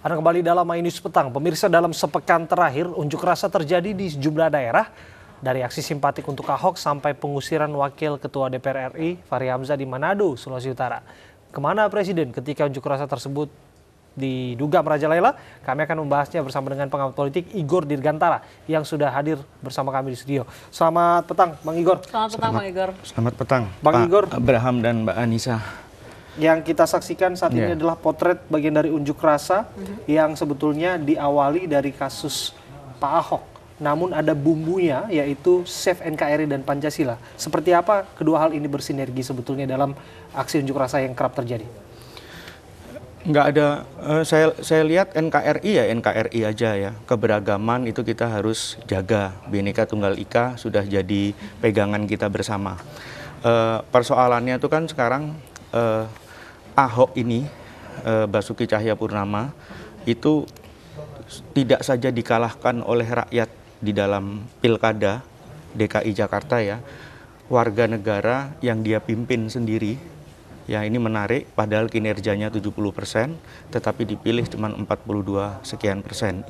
Anda kembali dalam My News Petang. Pemirsa, dalam sepekan terakhir, unjuk rasa terjadi di sejumlah daerah. Dari aksi simpatik untuk Ahok sampai pengusiran Wakil Ketua DPR RI, Fahri Hamzah di Manado, Sulawesi Utara. Kemana Presiden ketika unjuk rasa tersebut diduga merajalela? Kami akan membahasnya bersama dengan pengamat politik Igor Dirgantara yang sudah hadir bersama kami di studio. Selamat petang, Bang Igor. Selamat petang, Bang Igor. Selamat petang, Bang Pak Igor. Abraham dan Mbak Anissa. Yang kita saksikan saat ini adalah potret bagian dari unjuk rasa yang sebetulnya diawali dari kasus Pak Ahok. Namun ada bumbunya, yaitu Save NKRI dan Pancasila. Seperti apa kedua hal ini bersinergi sebetulnya dalam aksi unjuk rasa yang kerap terjadi? Nggak ada, saya lihat NKRI ya NKRI aja ya. Keberagaman itu kita harus jaga. Bhinneka Tunggal Ika sudah jadi pegangan kita bersama. Persoalannya itu kan sekarang Ahok ini, Basuki Cahayapurnama, itu tidak saja dikalahkan oleh rakyat di dalam pilkada DKI Jakarta ya, warga negara yang dia pimpin sendiri. Ya, ini menarik, padahal kinerjanya 70%, tetapi dipilih cuma 42 sekian persen.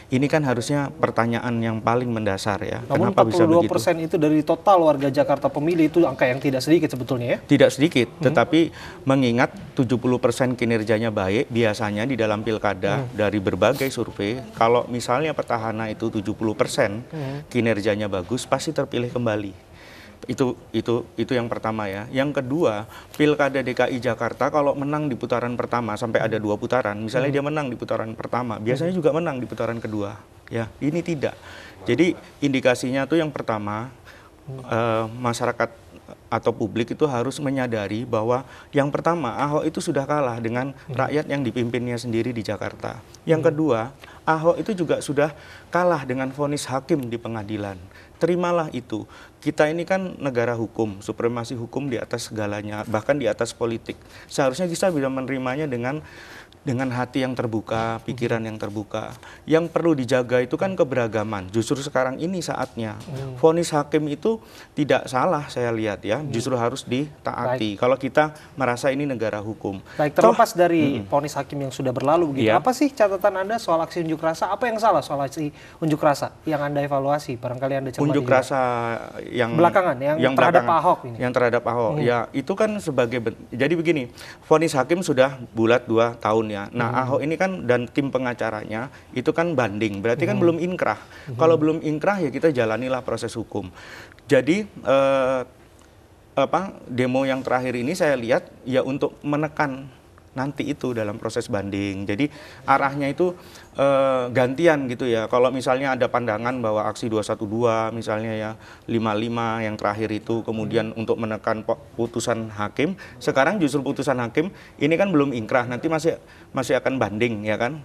Ini kan harusnya pertanyaan yang paling mendasar ya. Namun kenapa bisa begitu? 42% itu dari total warga Jakarta pemilih, itu angka yang tidak sedikit sebetulnya ya? Tidak sedikit, tetapi mengingat 70% kinerjanya baik, biasanya di dalam pilkada dari berbagai survei, kalau misalnya petahana itu 70% kinerjanya bagus, pasti terpilih kembali. Itu yang pertama ya. Yang kedua, pilkada DKI Jakarta kalau menang di putaran pertama sampai ada 2 putaran, misalnya dia menang di putaran pertama, biasanya juga menang di putaran kedua. Ya, ini tidak. Jadi indikasinya tuh yang pertama, masyarakat atau publik itu harus menyadari bahwa yang pertama, Ahok itu sudah kalah dengan rakyat yang dipimpinnya sendiri di Jakarta. Yang kedua, Ahok itu juga sudah kalah dengan vonis hakim di pengadilan. Terimalah itu. Kita ini kan negara hukum, supremasi hukum di atas segalanya, bahkan di atas politik. Seharusnya kita bisa menerimanya dengan hati yang terbuka, pikiran yang terbuka. Yang perlu dijaga itu kan keberagaman. Justru sekarang ini saatnya. Vonis hakim itu tidak salah saya lihat ya, justru harus ditaati. Kalau kita merasa ini negara hukum. Baik, terlepas dari vonis hakim yang sudah berlalu begitu, apa sih catatan Anda soal aksi unjuk rasa? Apa yang salah soal aksi unjuk rasa yang Anda evaluasi? Barangkali Anda cermati. Unjuk rasa yang belakangan, yang terhadap Pak Ahok ini. Yang terhadap Ahok, ya itu kan sebagai, jadi begini, vonis hakim sudah bulat 2 tahun ya. Nah, Ahok ini kan dan tim pengacaranya itu kan banding, berarti kan belum inkrah. Kalau belum inkrah ya kita jalanilah proses hukum. Jadi demo yang terakhir ini saya lihat ya untuk menekan nanti itu dalam proses banding. Jadi arahnya itu gantian gitu ya. Kalau misalnya ada pandangan bahwa aksi 212 misalnya ya 55 yang terakhir itu kemudian untuk menekan putusan hakim, sekarang justru putusan hakim ini kan belum inkrah, nanti masih akan banding ya kan.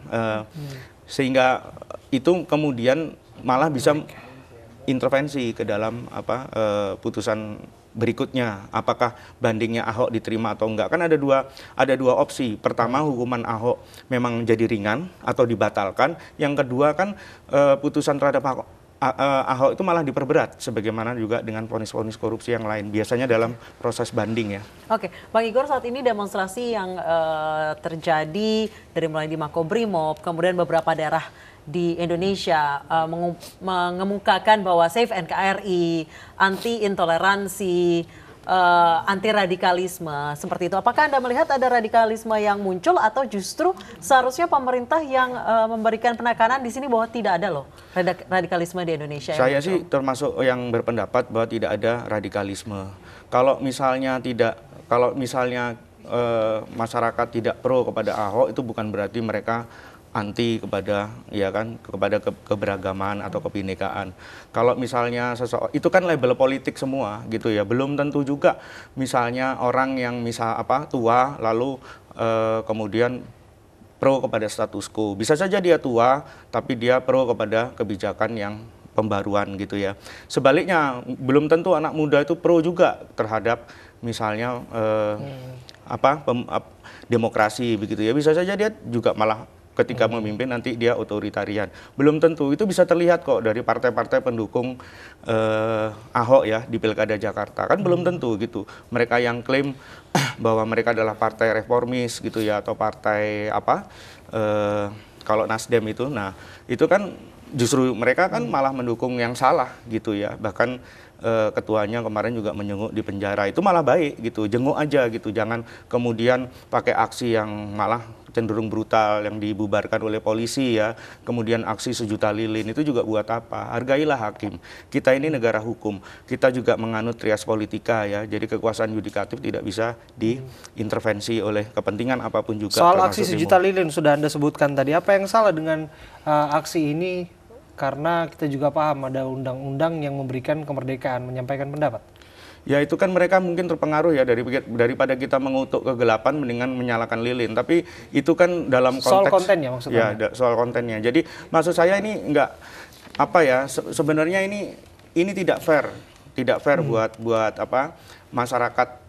Sehingga itu kemudian malah bisa intervensi ke dalam putusan berikutnya, apakah bandingnya Ahok diterima atau enggak. Kan ada dua opsi. Pertama, hukuman Ahok memang jadi ringan atau dibatalkan. Yang kedua kan putusan terhadap Ahok itu malah diperberat, sebagaimana juga dengan vonis-vonis korupsi yang lain, biasanya dalam proses banding ya. Oke, Bang Igor, saat ini demonstrasi yang terjadi dari mulai di Makobrimob, kemudian beberapa daerah di Indonesia mengemukakan bahwa Save NKRI, anti intoleransi, anti radikalisme, seperti itu. Apakah Anda melihat ada radikalisme yang muncul atau justru seharusnya pemerintah yang memberikan penekanan di sini bahwa tidak ada loh radikalisme di Indonesia? Saya sih termasuk yang berpendapat bahwa tidak ada radikalisme. Kalau misalnya masyarakat tidak pro kepada Ahok, itu bukan berarti mereka anti kepada keberagaman atau kebinekaan. Kalau misalnya itu kan label politik semua gitu ya. Belum tentu juga misalnya orang yang tua lalu kemudian pro kepada status quo. Bisa saja dia tua tapi dia pro kepada kebijakan yang pembaruan gitu ya. Sebaliknya belum tentu anak muda itu pro juga terhadap misalnya demokrasi begitu ya. Bisa saja dia juga malah ketika memimpin nanti dia otoritarian. Belum tentu, itu bisa terlihat kok dari partai-partai pendukung Ahok ya di Pilkada Jakarta. Kan belum tentu gitu. Mereka yang klaim bahwa mereka adalah partai reformis gitu ya, atau partai apa, kalau Nasdem itu, nah itu kan justru mereka kan malah mendukung yang salah gitu ya, bahkan ketuanya kemarin juga menjenguk di penjara, itu malah baik gitu, jenguk aja gitu, jangan kemudian pakai aksi yang malah cenderung brutal yang dibubarkan oleh polisi ya, kemudian aksi 1 juta lilin itu juga buat apa? Hargailah hakim. Kita ini negara hukum, kita juga menganut trias politika ya, jadi kekuasaan yudikatif tidak bisa diintervensi oleh kepentingan apapun juga. Soal aksi 1 juta lilin sudah Anda sebutkan tadi, apa yang salah dengan aksi ini? Karena kita juga paham ada undang-undang yang memberikan kemerdekaan menyampaikan pendapat. Ya itu kan mereka mungkin terpengaruh ya daripada kita mengutuk kegelapan mendingan menyalakan lilin. Tapi itu kan dalam konteks soal kontennya maksudnya. Ya, soal kontennya. Jadi maksud saya ini enggak apa ya, sebenarnya ini tidak fair. Tidak fair buat apa masyarakat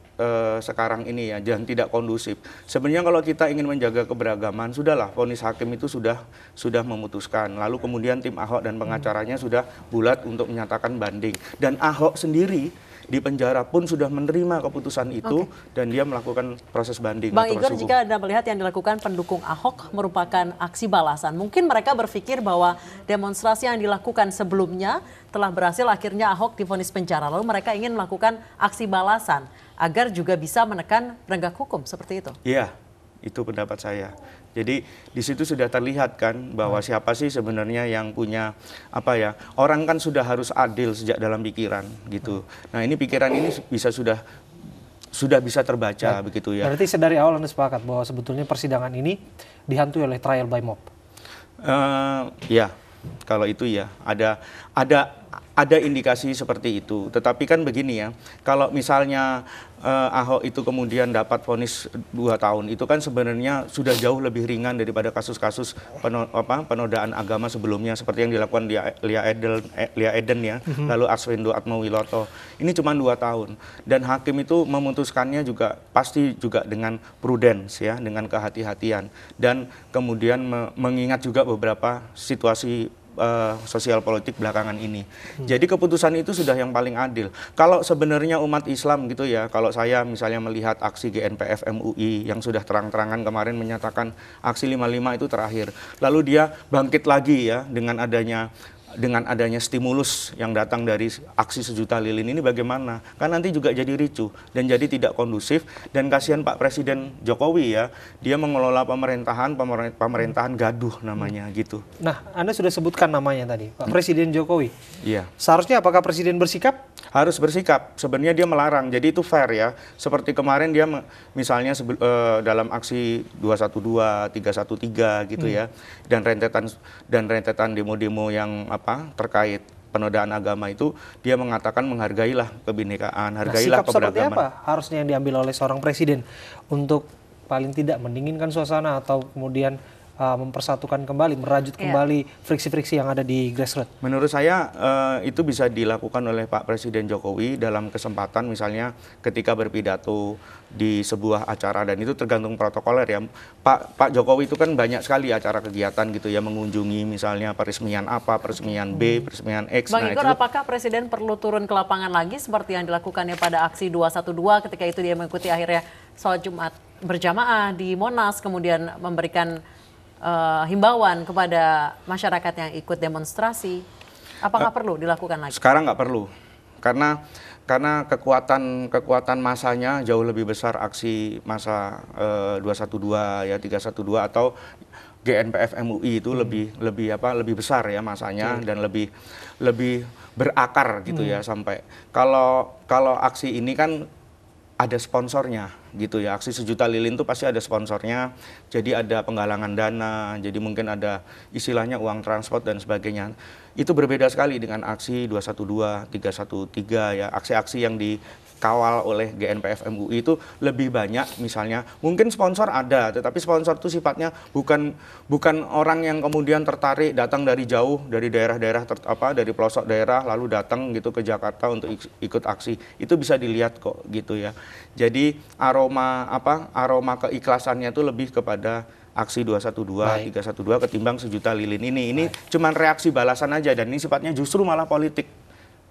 sekarang ini ya, dan tidak kondusif. Sebenarnya kalau kita ingin menjaga keberagaman, sudahlah vonis hakim itu sudah memutuskan. Lalu kemudian tim Ahok dan pengacaranya sudah bulat untuk menyatakan banding. Dan Ahok sendiri di penjara pun sudah menerima keputusan itu dan dia melakukan proses banding. Bang Igor, jika Anda melihat yang dilakukan pendukung Ahok merupakan aksi balasan, mungkin mereka berpikir bahwa demonstrasi yang dilakukan sebelumnya telah berhasil, akhirnya Ahok divonis penjara, lalu mereka ingin melakukan aksi balasan agar juga bisa menekan penegak hukum, seperti itu? Iya, itu pendapat saya. Jadi di situ sudah terlihat kan bahwa siapa sih sebenarnya yang punya apa ya, orang kan sudah harus adil sejak dalam pikiran gitu. Nah ini pikiran ini sudah bisa terbaca begitu ya. Berarti dari awal Anda sepakat bahwa sebetulnya persidangan ini dihantui oleh trial by mob? Ya, kalau itu ya ada indikasi seperti itu. Tetapi kan begini ya, kalau misalnya Ahok itu kemudian dapat vonis 2 tahun, itu kan sebenarnya sudah jauh lebih ringan daripada kasus-kasus penodaan agama sebelumnya seperti yang dilakukan Lia Eden ya, lalu Arswendo Atmawiloto. Ini cuma 2 tahun. Dan hakim itu memutuskannya juga pasti juga dengan prudence ya, dengan kehati-hatian, dan kemudian mengingat juga beberapa situasi sosial politik belakangan ini. Jadi keputusan itu sudah yang paling adil. Kalau sebenarnya umat Islam gitu ya, kalau saya misalnya melihat aksi GNPF MUI yang sudah terang-terangan kemarin menyatakan aksi 55 itu terakhir. Lalu dia bangkit lagi ya dengan adanya stimulus yang datang dari aksi 1 juta lilin ini, bagaimana? Kan nanti juga jadi ricuh dan jadi tidak kondusif, dan kasihan Pak Presiden Jokowi ya, dia mengelola pemerintahan gaduh namanya gitu. Nah, Anda sudah sebutkan namanya tadi, Pak Presiden Jokowi. Iya. Seharusnya apakah Presiden bersikap? Harus bersikap. Sebenarnya dia melarang, jadi itu fair ya. Seperti kemarin dia misalnya dalam aksi 212, 313 gitu ya, dan rentetan demo-demo yang terkait penodaan agama itu, dia mengatakan menghargailah kebinekaan, hargailah sikap seperti keberagaman. apa harusnya yang diambil oleh seorang presiden untuk paling tidak mendinginkan suasana atau kemudian mempersatukan kembali, merajut kembali friksi-friksi yang ada di grassroots? Menurut saya itu bisa dilakukan oleh Pak Presiden Jokowi dalam kesempatan misalnya ketika berpidato di sebuah acara, dan itu tergantung protokoler ya. Pak Jokowi itu kan banyak sekali acara kegiatan gitu ya, mengunjungi misalnya peresmian apa, peresmian B, peresmian X. Bang Igor, apakah Presiden perlu turun ke lapangan lagi seperti yang dilakukannya pada aksi 212 ketika itu dia mengikuti akhirnya sholat Jumat berjamaah di Monas, kemudian memberikan himbauan kepada masyarakat yang ikut demonstrasi? Apakah perlu dilakukan lagi? Sekarang nggak perlu, karena kekuatan masanya jauh lebih besar aksi masa 212 ya, 312 atau GNPF MUI itu lebih besar ya masanya, dan lebih berakar gitu ya, sampai kalau aksi ini kan ada sponsornya gitu ya. Aksi 1 juta lilin itu pasti ada sponsornya, jadi ada penggalangan dana, jadi mungkin ada istilahnya uang transport dan sebagainya. Itu berbeda sekali dengan aksi 212, 313 ya, aksi-aksi yang dikawal oleh GNPF MUI itu lebih banyak misalnya, mungkin sponsor ada, tetapi sponsor itu sifatnya bukan orang yang kemudian tertarik datang dari jauh, dari daerah-daerah dari pelosok daerah lalu datang gitu ke Jakarta untuk ikut aksi. Itu bisa dilihat kok gitu ya. Jadi aroma keikhlasannya itu lebih kepada aksi 212, 312 ketimbang 1 juta lilin ini. Cuman reaksi balasan aja, dan ini sifatnya justru malah politik.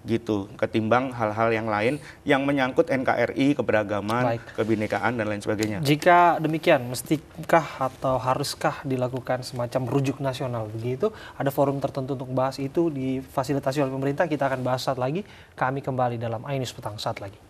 gitu, ketimbang hal-hal yang lain yang menyangkut NKRI, keberagaman, Baik. kebinekaan dan lain sebagainya. Jika demikian, mestikah atau haruskah dilakukan semacam rujuk nasional begitu? Ada forum tertentu untuk bahas itu difasilitasi oleh pemerintah. Kita akan bahas saat lagi. Kami kembali dalam iNews Petang saat lagi.